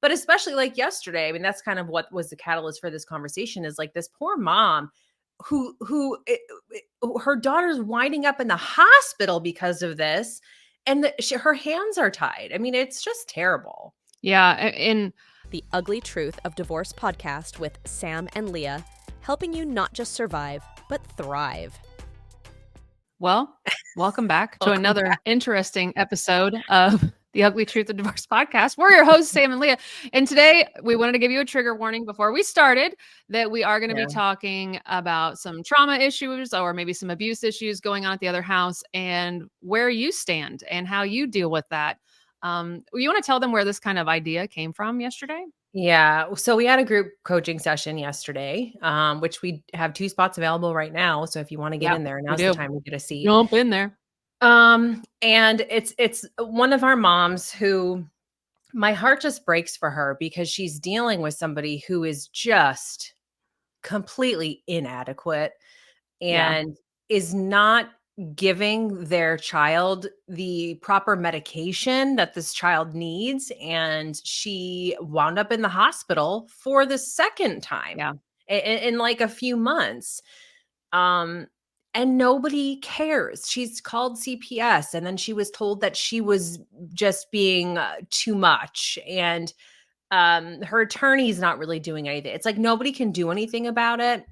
But especially like yesterday, I mean, that's kind of what was the catalyst for this conversation is like this poor mom her daughter's winding up in the hospital because of this, and her hands are tied. I mean, it's just terrible. Yeah. And The Ugly Truth of Divorce podcast with Sam and Leah, helping you not just survive, but thrive. well, welcome back to another interesting episode of The Ugly Truth of Divorce podcast. We're your hosts, Sam and Leah. And today we wanted to give you a trigger warning before we started that we are going to be talking about some trauma issues or maybe some abuse issues going on at the other house and where you stand and how you deal with that. You want to tell them where this kind of idea came from yesterday? Yeah. So we had a group coaching session yesterday, which we have 2 spots available right now. So if you want to get in there, now's the time to get a seat. Jump in there. And it's one of our moms who my heart just breaks for her because she's dealing with somebody who is just completely inadequate and is not giving their child the proper medication that this child needs. And she wound up in the hospital for the second time in like a few months. And nobody cares. She's called CPS, and then she was told that she was just being too much. And her attorney's not really doing anything. It's like nobody can do anything about it.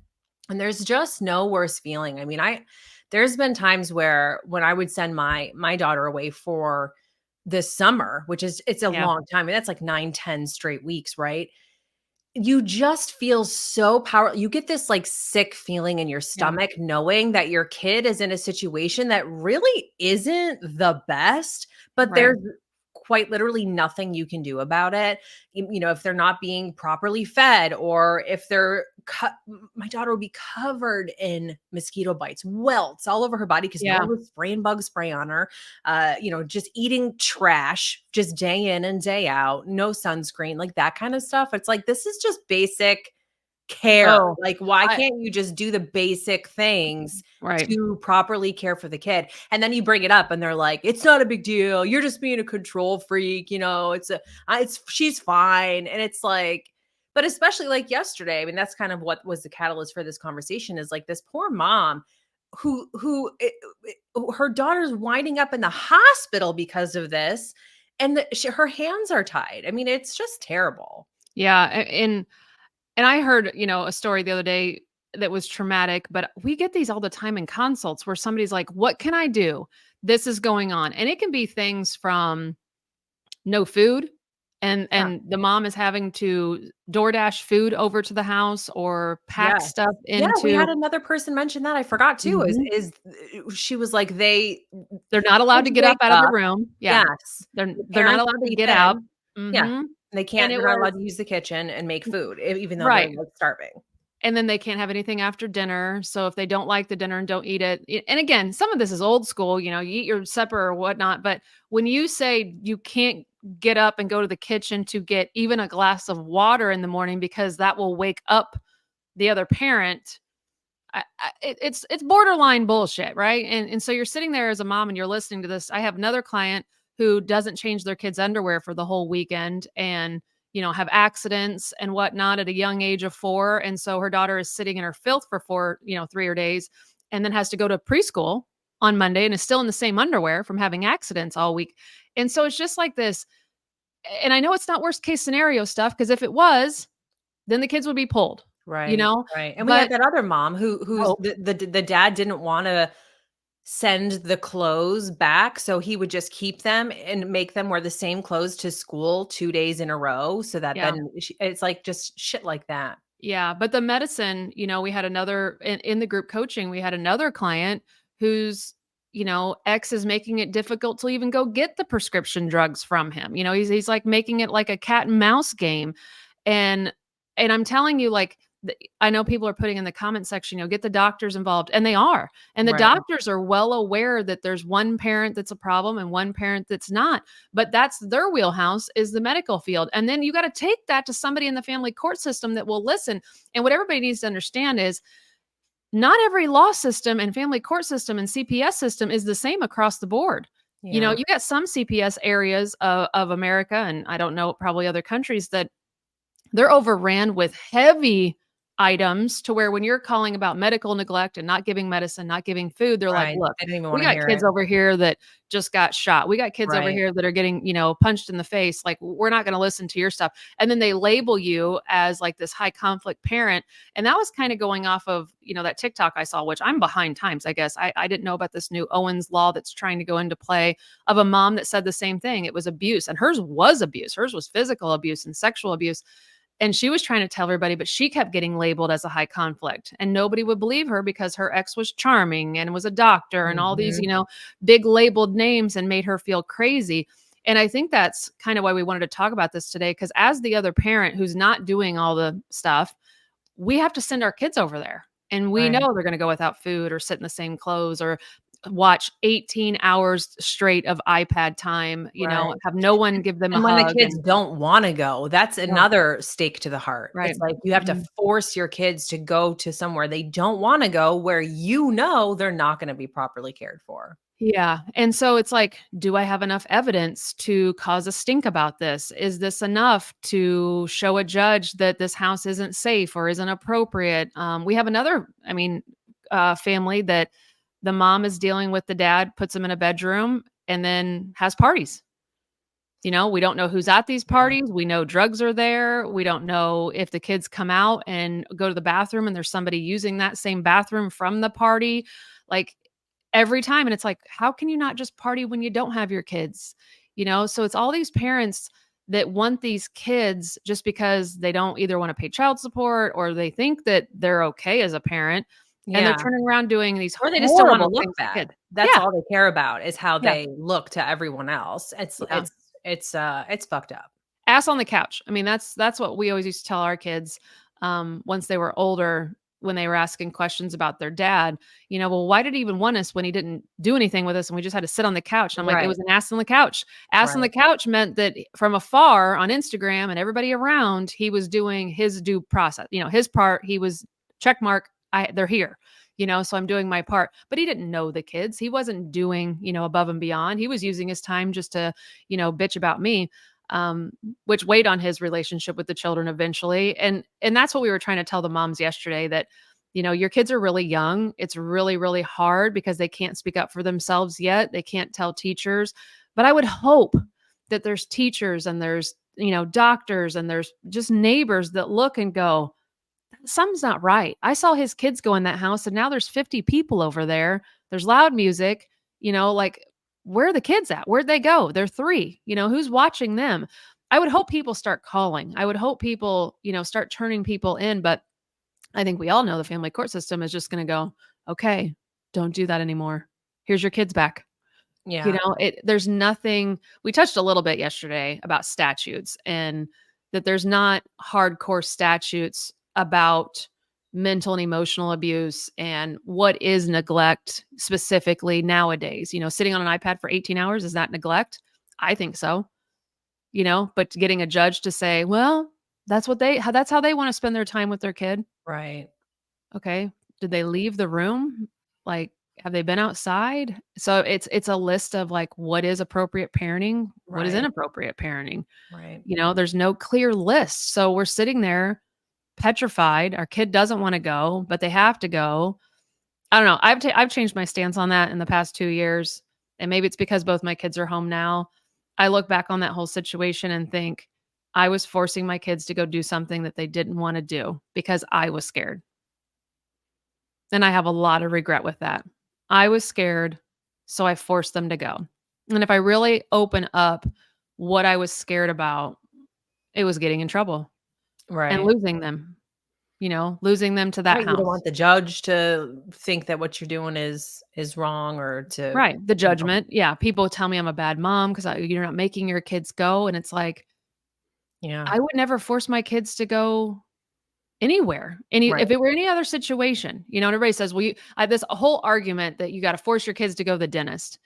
And there's just no worse feeling. I mean, there's been times where when I would send my daughter away for this summer, which is it's a long time. I mean, that's like 9-10 straight weeks, right? You just feel so powerful. You get this like sick feeling in your stomach knowing that your kid is in a situation that really isn't the best, but there's quite literally nothing you can do about it. You know, if they're not being properly fed or if they're my daughter will be covered in mosquito bites, welts all over her body because no one was spraying bug spray on her. Just eating trash just day in and day out, no sunscreen, like that kind of stuff. It's like, this is just basic care. Like, why can't you just do the basic things to properly care for the kid? And then you bring it up and they're like, it's not a big deal. You're just being a control freak. You know, she's fine. And it's like, but especially like yesterday, I mean, that's kind of what was the catalyst for this conversation is like this poor mom her daughter's winding up in the hospital because of this. And her hands are tied. I mean, it's just terrible. Yeah. And I heard, a story the other day that was traumatic, but we get these all the time in consults where somebody's like, what can I do? This is going on. And it can be things from no food and the mom is having to DoorDash food over to the house or pack stuff into. Yeah, we had another person mention that. I forgot too, is she was like, they're not allowed to get up out of the room. Yeah. Yes. They're not allowed to get out. Yeah. They can't, they're not allowed to use the kitchen and make food, even though they're like starving. And then they can't have anything after dinner. So if they don't like the dinner and don't eat it, and again, some of this is old school, you eat your supper or whatnot. But when you say you can't get up and go to the kitchen to get even a glass of water in the morning because that will wake up the other parent, it's borderline bullshit, right? And so you're sitting there as a mom and you're listening to this. I have another client who doesn't change their kids' underwear for the whole weekend and, have accidents and whatnot at a young age of 4. And so her daughter is sitting in her filth for 3 days and then has to go to preschool on Monday and is still in the same underwear from having accidents all week. And so it's just like this. And I know it's not worst case scenario stuff, because if it was, then the kids would be pulled. Right. Right. And we had that other mom who's the dad didn't want to send the clothes back. So he would just keep them and make them wear the same clothes to school 2 days in a row. So that then it's like just shit like that. Yeah. But the medicine, we had another in the group coaching, we had another client who's, ex is making it difficult to even go get the prescription drugs from him. He's like making it like a cat and mouse game. And I'm telling you, like, I know people are putting in the comment section, get the doctors involved, and they are. And the doctors are well aware that there's one parent that's a problem and one parent that's not, but that's their wheelhouse is the medical field. And then you got to take that to somebody in the family court system that will listen. And what everybody needs to understand is not every law system and family court system and CPS system is the same across the board. Yeah. You got some CPS areas of America, and I don't know, probably other countries that they're overran with heavy items to where when you're calling about medical neglect and not giving medicine, not giving food, they're like, Right. "Look, They don't even we wanna got hear kids it. over here that just got shot. We got kids over Right. here that are getting, punched in the face. Like, we're not gonna listen to your stuff." And then they label you as like this high conflict parent. And that was kind of going off of, that TikTok I saw, which I'm behind times, I guess. I didn't know about this new Owens law that's trying to go into play of a mom that said the same thing. It was abuse, and hers was abuse. Hers was physical abuse and sexual abuse. And she was trying to tell everybody, but she kept getting labeled as a high conflict. And nobody would believe her because her ex was charming and was a doctor and all these, Mhm. big labeled names, and made her feel crazy. And I think that's kind of why we wanted to talk about this today. Because as the other parent who's not doing all the stuff, we have to send our kids over there. And we Right. know they're going to go without food or sit in the same clothes or watch 18 hours straight of iPad time, Right. have no one give them a And when the hug. kids And don't wanna go, that's oh, another stake to the heart. right. It's like you have to Mhm. force your kids to go to somewhere they don't wanna go, where they're not gonna be properly cared for. Yeah. And so it's like, do I have enough evidence to cause a stink about this? Is this enough to show a judge that this house isn't safe or isn't appropriate? We have another, family that the mom is dealing with the dad, puts him in a bedroom, and then has parties. We don't know who's at these Yeah. parties. We know drugs are there. We don't know if the kids come out and go to the bathroom and there's somebody using that same bathroom from the party. Like, every time, and it's like, how can you not just party when you don't have your kids? So it's all these parents that want these kids just because they don't either want to pay child support or they think that they're okay as a parent, and they're Yeah. turning around doing these Or they just don't wanna horrible look things to bad. kids. That's Yeah, all they care about is how yeah, they look to everyone else. yeah. It's fucked up. Ass on the couch. I mean, that's what we always used to tell our kids, once they were older, when they were asking questions about their dad, "Well, why did he even want us when he didn't do anything with us and we just had to sit on the couch?" And I'm like, "It Right. was an ass on the couch." Ass on the Right. couch meant that from afar on Instagram and everybody around, he was doing his due process. His part, he was check mark, they're here. So I'm doing my part. But he didn't know the kids. He wasn't doing, above and beyond. He was using his time just to, bitch about me. Um, which weighed on his relationship with the children eventually. And that's what we were trying to tell the moms yesterday, that your kids are really young. It's really, really hard because they can't speak up for themselves yet. They can't tell teachers. But I would hope that there's teachers and there's, doctors and there's just neighbors that look and go, something's not right. I saw his kids go in that house and now there's 50 people over there. There's loud music, like, where are the kids at? Where'd they go? They're 3. Who's watching them? I would hope people start calling. I would hope people, start turning people in. But I think we all know the family court system is just going to go, okay, don't do that anymore. Here's your kids back. Yeah. There's nothing. We touched a little bit yesterday about statutes, and that there's not hardcore statutes about mental and emotional abuse and what is neglect specifically nowadays. Sitting on an iPad for 18 hours, is that neglect? I think so. But getting a judge to say, well, that's how they want to spend their time with their kid. Right. Okay. Did they leave the room? Like, have they been outside? So it's a list of like, what is appropriate parenting? What is Right. inappropriate parenting? Right. There's no clear list. So we're sitting there petrified. Our kid doesn't want to go, but they have to go. I don't know. I've changed my stance on that in the past 2 years, and maybe it's because both my kids are home now. I look back on that whole situation and think I was forcing my kids to go do something that they didn't want to do because I was scared. And I have a lot of regret with that. I was scared, so I forced them to go. And if I really open up what I was scared about, it was getting in trouble and Right. losing them to that Right, you don't house. want the judge to think that what you're doing is wrong or to, Right. The you know. judgment. Yeah. People tell me I'm a bad mom because you're not making your kids go. And it's like, Yeah. I would never force my kids to go anywhere. Right. If it were any other situation, and everybody says, well, I have this whole argument that you got to force your kids to go to the dentist.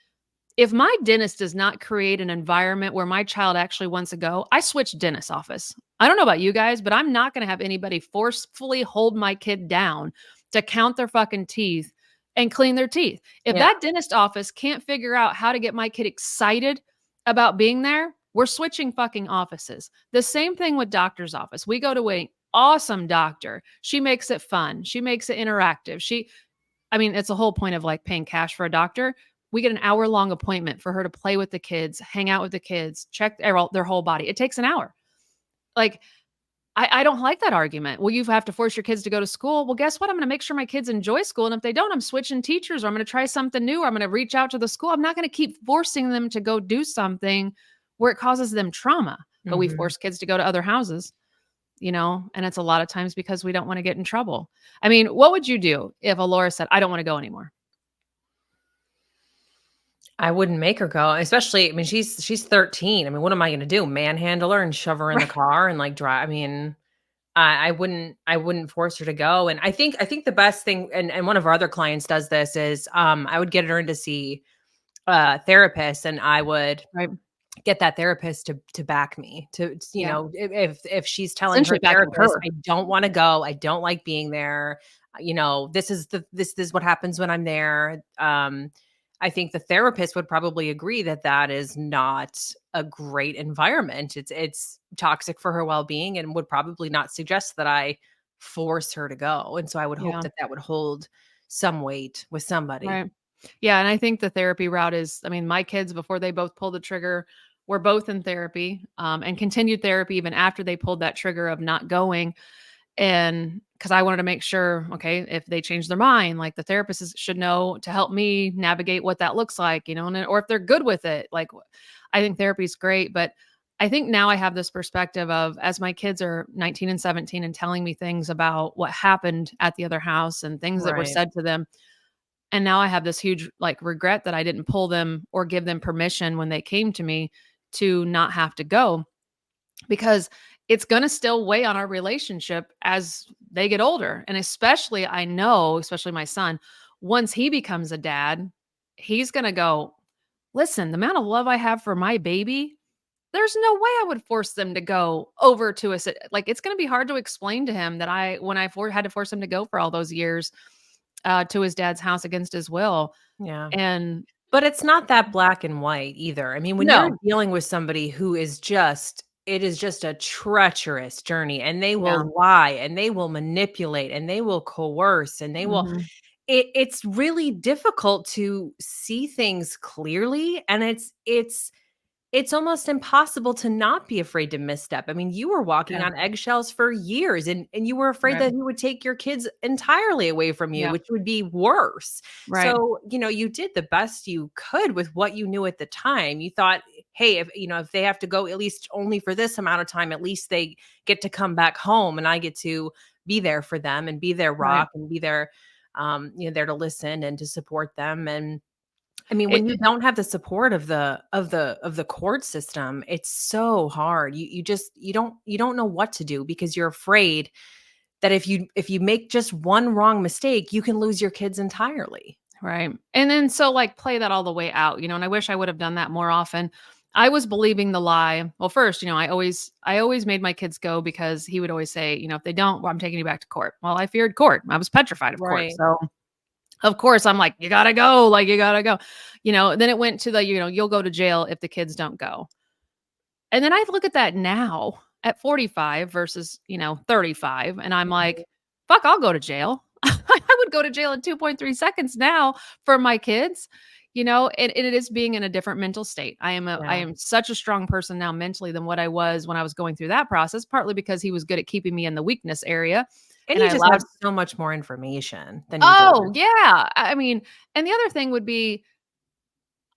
If my dentist does not create an environment where my child actually wants to go, I switch dentist office. I don't know about you guys, but I'm not going to have anybody forcefully hold my kid down to count their fucking teeth and clean their teeth. If Yeah. that dentist office can't figure out how to get my kid excited about being there, we're switching fucking offices. The same thing with doctor's office. We go to an awesome doctor. She makes it fun. She makes it interactive. I mean, it's the whole point of like paying cash for a doctor. We get an hour-long appointment for her to play with the kids, hang out with the kids, check their whole body. It takes an hour. Like, I don't like that argument. Well, you have to force your kids to go to school. Well, guess what? I'm going to make sure my kids enjoy school. And if they don't, I'm switching teachers, or I'm going to try something new, or I'm going to reach out to the school. I'm not going to keep forcing them to go do something where it causes them trauma. But we Mhm. force kids to go to other houses, and it's a lot of times because we don't want to get in trouble. I mean, what would you do if Alora said, I don't want to go anymore? I wouldn't make her go, especially, I mean, she's 13. I mean, what am I gonna do? Manhandle her and shove her in the Right. car and, like, drive? I mean, I wouldn't force her to go, and I think the best thing, and one of our other clients does this, is, I would get her in to see a therapist, and I would Right. get that therapist to back me, Yeah. if she's telling her Essentially backing therapist, her. "I don't wanna go, I don't like being there, this is what happens when I'm there." I think the therapist would probably agree that that is not a great environment. It's toxic for her well-being, and would probably not suggest that I force her to go, and so I would hope Yeah. that that would hold some weight with somebody. Right. Yeah, and I think the therapy route is, I mean, my kids, before they both pulled the trigger, were both in therapy, and continued therapy even after they pulled that trigger of not going. And because I wanted to make sure, okay, if they change their mind, like the should know to help me navigate what that looks like, or if they're good with it. Like, I think therapy is great, but I think now I have this perspective of, as my kids are 19 and 17 and telling me things about what happened at the other house and things that were Right. said to them. And now I have this huge, like, regret that I didn't pull them or give them permission when they came to me to not have to go, because it's going to still weigh on our relationship as they get older. And especially, I know, especially my son, once he becomes a dad, he's going to go, listen, the amount of love I have for my baby, there's no way I would force them to go over to us. Like, it's going to be hard to explain to him that when I had to force him to go for all those years to his dad's house against his will. Yeah. And But it's not that black and white either. I mean, when you're no, dealing with somebody who is just it is just a treacherous journey, and they yeah, will lie, and they will manipulate, and they will coerce, and they will mhm, it's really difficult to see things clearly, and it's almost impossible to not be afraid to misstep. I mean, you were walking yeah, on eggshells for years, and you were afraid right, that he would take your kids entirely away from you, yeah, which would be worse. right, So, you did the best you could with what you knew at the time. You thought, "Hey, if they have to go at least only for this amount of time, at least they get to come back home, and I get to be there for them and be their right. rock and be there, there to listen and to support them." And I mean, It when you it don't have the support of the court system, it's so hard. You don't know what to do, because you're afraid that if you make just one wrong mistake, you can lose your kids entirely. right, and then so, like, play that all the way out, and I wish I would have done that more often. I was believing the lie. Well, first, I always made my kids go because he would always say, "If they don't, well, I'm taking you back to court." Well, I feared court. I was petrified of court. Right. So, of course, I'm like, "You gotta go, like, you gotta go." Then it went to the, "You'll go to jail if the kids don't go." And then I look at that now at 45 versus, 35, and I'm Mhm. like, "Fuck, I'll go to jail." I would go to jail in 2.3 seconds now for my kids, and it is being in a different mental state. I Yeah. am such a strong person now mentally than what I was when I was going through that process, partly because he was good at keeping me in the weakness area, And and you I just have allowed. so much more information than you Oh, did. yeah. I mean, and the other thing would be,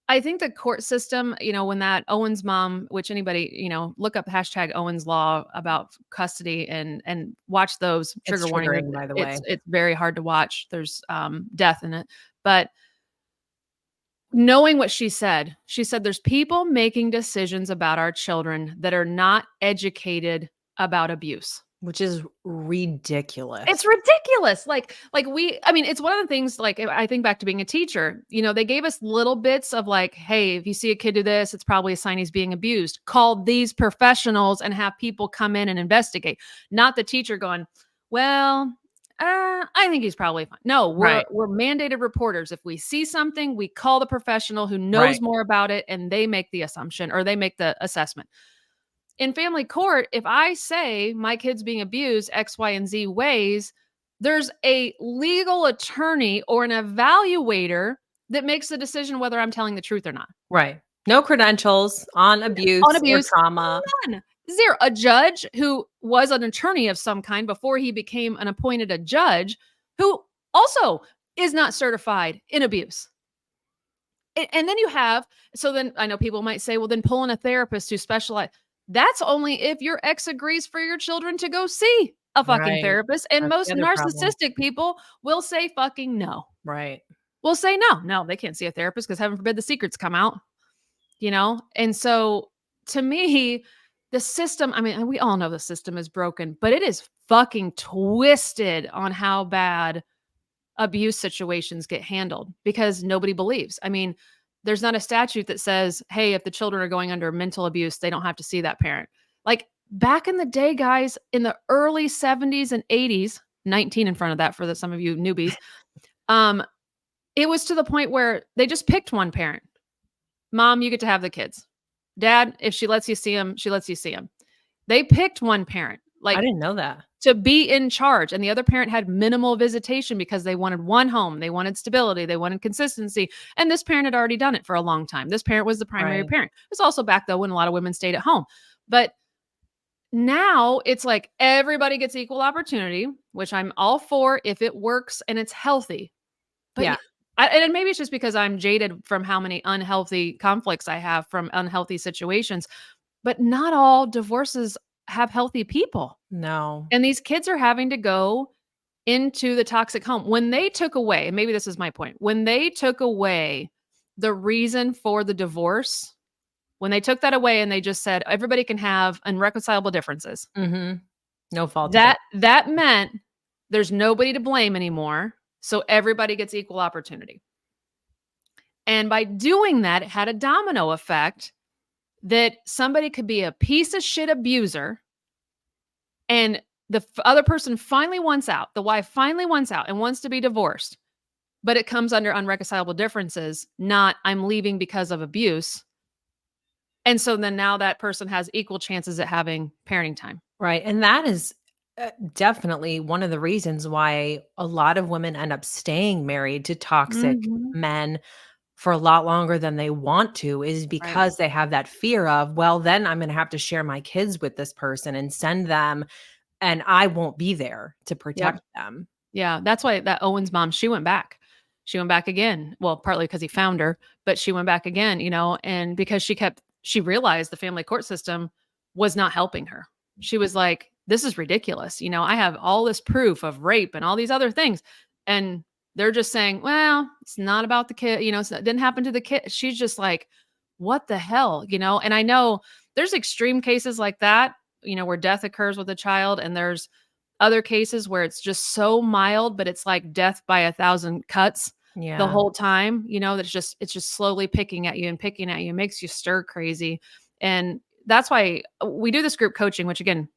I think the court system, when that Owens mom, which anybody, look up hashtag Owens law about custody and watch those It's trigger warning. triggering, by the way. It's very hard to watch. There's death in it. But knowing what she said there's people making decisions about our children that are not educated about abuse. Which is ridiculous. It's ridiculous. I mean, it's one of the things, like, I think back to being a teacher, they gave us little bits of like, hey, if you see a kid do this, it's probably a sign he's being abused. Call these professionals and have people come in and investigate. Not the teacher going, well, I think he's probably fine. No, we're Right. we're mandated reporters. If we see something, we call the professional who knows Right. more about it, and they make the assumption or they make the assessment. In family court, if I say my kid's being abused X, Y, and Z ways, there's a legal attorney or an evaluator that makes the decision whether I'm telling the truth or not. Right. No credentials on On abuse or abuse, trauma. none. Zero. A judge who was an attorney of some kind before he became an appointed a judge, who also is not certified in abuse. And then you have, so then I know people might say, well, then pull in a therapist who specialize. That's only if your ex agrees for your children to go see a fucking Right. therapist. And That's the most other problem. narcissistic people will say fucking no. Right. Will say no. No, they can't see a therapist because heaven forbid the secrets come out, you know? And so to me, the system, I mean, we all know the system is broken, but it is fucking twisted on how bad abuse situations get handled because nobody believes. I mean, there's not a statute that says, hey, if the children are going under mental abuse, they don't have to see that parent. Like back in the day, guys, in the early 70s and 80s, 19 in front of that for some of you newbies, um, it was to the point where they just picked one parent. Mom, you get to have the kids. Dad, if she lets you see them, she lets you see them. They picked one parent. I Like didn't know that. to be in charge. And the other parent had minimal visitation because they wanted one home. They wanted stability. They wanted consistency. And this parent had already done it for a long time. This parent was the primary Right. parent. It was also back though when a lot of women stayed at home. But now it's like everybody gets equal opportunity, which I'm all for if it works and it's healthy. But Yeah. and maybe it's just because I'm jaded from how many unhealthy conflicts I have from unhealthy situations. But not all divorces have healthy people. No. And these kids are having to go into the toxic home. When they took away, and maybe this is my point, when they took away the reason for the divorce, when they took that away and they just said everybody can have irreconcilable differences, Mhm. No fault of that meant there's nobody to blame anymore. So everybody gets equal opportunity. And by doing that, it had a domino effect that somebody could be a piece of shit abuser and the other person finally wants out. The wife finally wants out and wants to be divorced, but it comes under unreconcilable differences, not I'm leaving because of abuse. And so then now that person has equal chances at having parenting time. Right, and that is, definitely one of the reasons why a lot of women end up staying married to toxic Mhm. men for a lot longer than they want to is Right. because they have that fear of, well, then I'm gonna have to share my kids with this person and send them, and I won't be there to Yep. protect them. Yeah. That's why that Owen's mom, she went back. She went back again. Well, partly because he found her, but she went back again, you know, and because she realized the family court system was not helping her. She was like, this is ridiculous. You know, I have all this proof of rape and all these other things. And they're just saying, well, it's not about the kid. You know, it didn't happen to the kid. She's just like, what the hell? You know, and I know there's extreme cases like that, you know, where death occurs with a child and there's other cases where it's just so mild, but it's like death by a thousand cuts the Yeah. whole time, you know, it's just slowly picking at you and picking at you, makes you stir crazy. And that's why we do this group coaching, which again,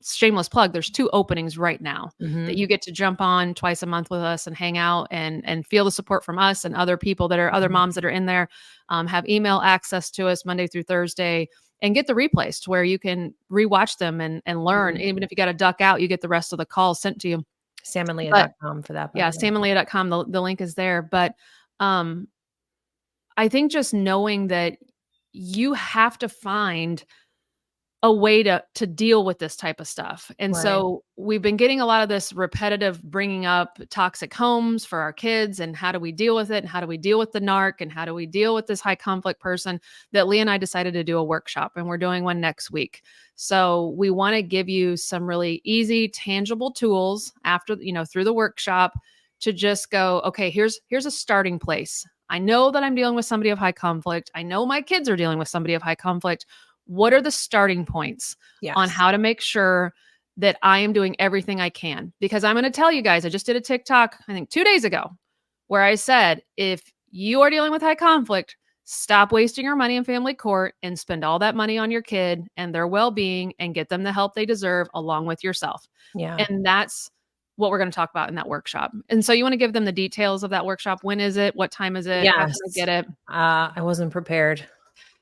shameless plug, there's 2 openings right now that Mhm. you get to jump on twice a month with us and hang out and feel the support from us and other people that are other Mhm. moms that are in there, have email access to us Monday through Thursday and get the replays to where you can rewatch them and learn. Mhm. Even if you got to duck out, you get the rest of the calls sent to you. But samandleah.com for that, by yeah, the way. samandleah.com, the link is there. But um, I think just knowing that you have to find a way to deal with this type of stuff. And Right. so we've been getting a lot of this repetitive bringing up toxic homes for our kids and how do we deal with it and how do we deal with the narc and how do we deal with this high conflict person that Leah and I decided to do a workshop and we're doing one next week. So we want to give you some really easy, tangible tools after, you know, through the workshop to just go, okay, here's a starting place. I know that I'm dealing with somebody of high conflict. I know my kids are dealing with somebody of high conflict. What are the starting points on Yes. how to make sure that I am doing everything I can? Because I'm going to tell you guys, I just did a TikTok, I think 2 days ago, where I said, if you are dealing with high conflict, stop wasting your money in family court and spend all that money on your kid and their well being and get them the help they deserve along with yourself. Yeah. And that's what we're going to talk about in that workshop. And so you want to give them the details of that workshop. When is it? What time is it? How can I Yes. get it? I wasn't prepared.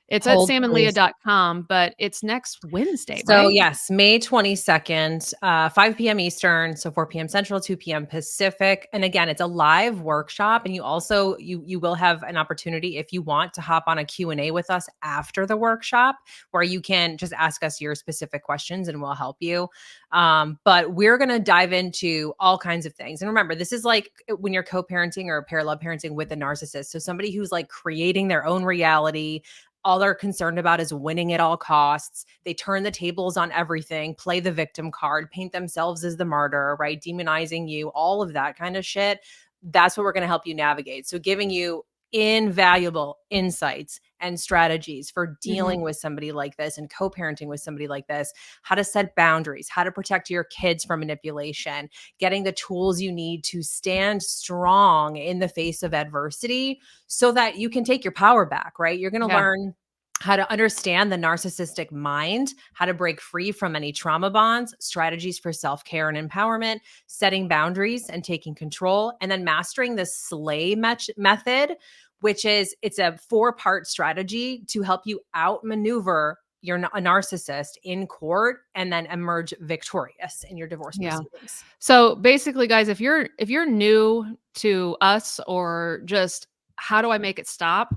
It's at Hold, please. samandleah.com, but it's next Wednesday, So right? yes, May 22nd, 5 p.m. Eastern, so 4 p.m. Central, 2 p.m. Pacific. And again, it's a live workshop. And you also, you will have an opportunity if you want to hop on a Q&A with us after the workshop, where you can just ask us your specific questions and we'll help you. But we're going to dive into all kinds of things. And remember, this is like when you're co-parenting or parallel parenting with a narcissist. So somebody who's like creating their own reality. All they're concerned about is winning at all costs. They turn the tables on everything, play the victim card, paint themselves as the martyr, right? Demonizing you, all of that kind of shit. That's what we're going to help you navigate. So giving you invaluable insights and strategies for dealing with somebody like this and co-parenting with somebody like this, how to set boundaries, how to protect your kids from manipulation, getting the tools you need to stand strong in the face of adversity so that you can take your power back, right? You're going to learn how to understand the narcissistic mind, how to break free from any trauma bonds, strategies for self-care and empowerment, setting boundaries and taking control, and then mastering the slay method, which is it's a 4-part strategy to help you outmaneuver a narcissist in court and then emerge victorious in your divorce proceedings. So basically, guys, if you're new to us or just how do I make it stop,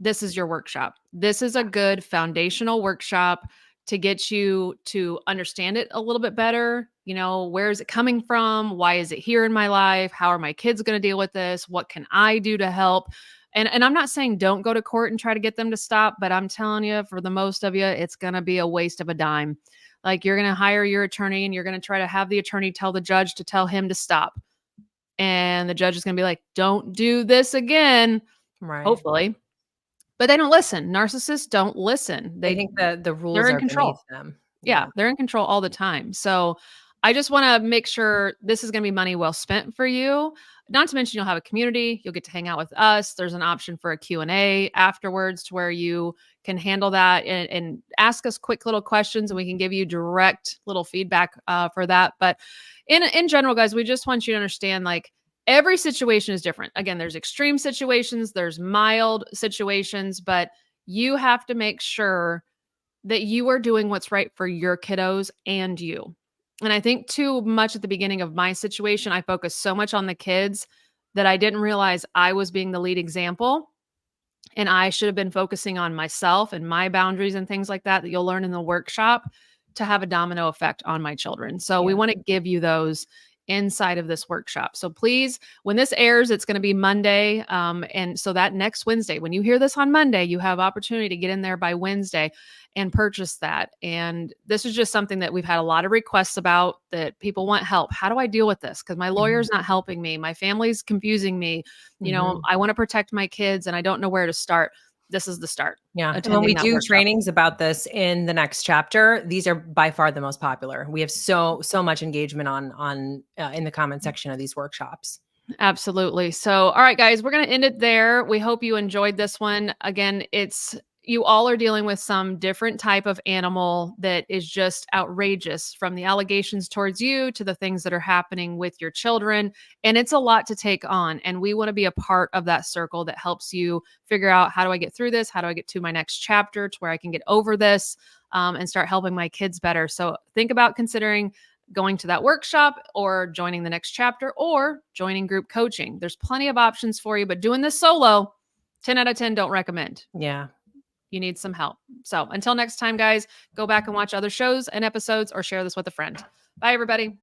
this is your workshop. This is a good foundational workshop to get you to understand it a little bit better. You know, where is it coming from? Why is it here in my life? How are my kids going to deal with this? What can I do to help? And I'm not saying don't go to court and try to get them to stop, but I'm telling you, for the most of you, it's going to be a waste of a dime. Like you're going to hire your attorney and you're going to try to have the attorney tell the judge to tell him to stop. And the judge is going to be like, don't do this again. Right. Hopefully. But they don't listen. Narcissists don't listen. They think the rules they're in are control. beneath them. Yeah, they're in control all the time. So I just want to make sure this is going to be money well spent for you. Not to mention you'll have a community. You'll get to hang out with us. There's an option for a Q&A afterwards to where you can handle that and ask us quick little questions and we can give you direct little feedback for that. But in general, guys, we just want you to understand like every situation is different. Again, there's extreme situations, there's mild situations, but you have to make sure that you are doing what's right for your kiddos and you. And I think too much at the beginning of my situation, I focused so much on the kids that I didn't realize I was being the lead example. And I should have been focusing on myself and my boundaries and things like that you'll learn in the workshop to have a domino effect on my children. So we want to give you those inside of this workshop. So please, when this airs, it's going to be Monday. And so that next Wednesday, when you hear this on Monday, you have opportunity to get in there by Wednesday and purchase that. And this is just something that we've had a lot of requests about, that people want help. How do I deal with this? Because my lawyer's not helping me. My family's confusing me. You know, I want to protect my kids and I don't know where to start. This is the start. Yeah. And when we do trainings about this in the next chapter, these are by far the most popular. We have so much engagement on in the comment section of these workshops. Absolutely. So, all right, guys, we're going to end it there. We hope you enjoyed this one. Again, you all are dealing with some different type of animal that is just outrageous, from the allegations towards you to the things that are happening with your children. And it's a lot to take on. And we want to be a part of that circle that helps you figure out, how do I get through this? How do I get to my next chapter to where I can get over this and start helping my kids better? So think about considering going to that workshop or joining the next chapter or joining group coaching. There's plenty of options for you, but doing this solo, 10 out of 10 don't recommend. Yeah. You need some help. So until next time, guys, go back and watch other shows and episodes or share this with a friend. Bye, everybody.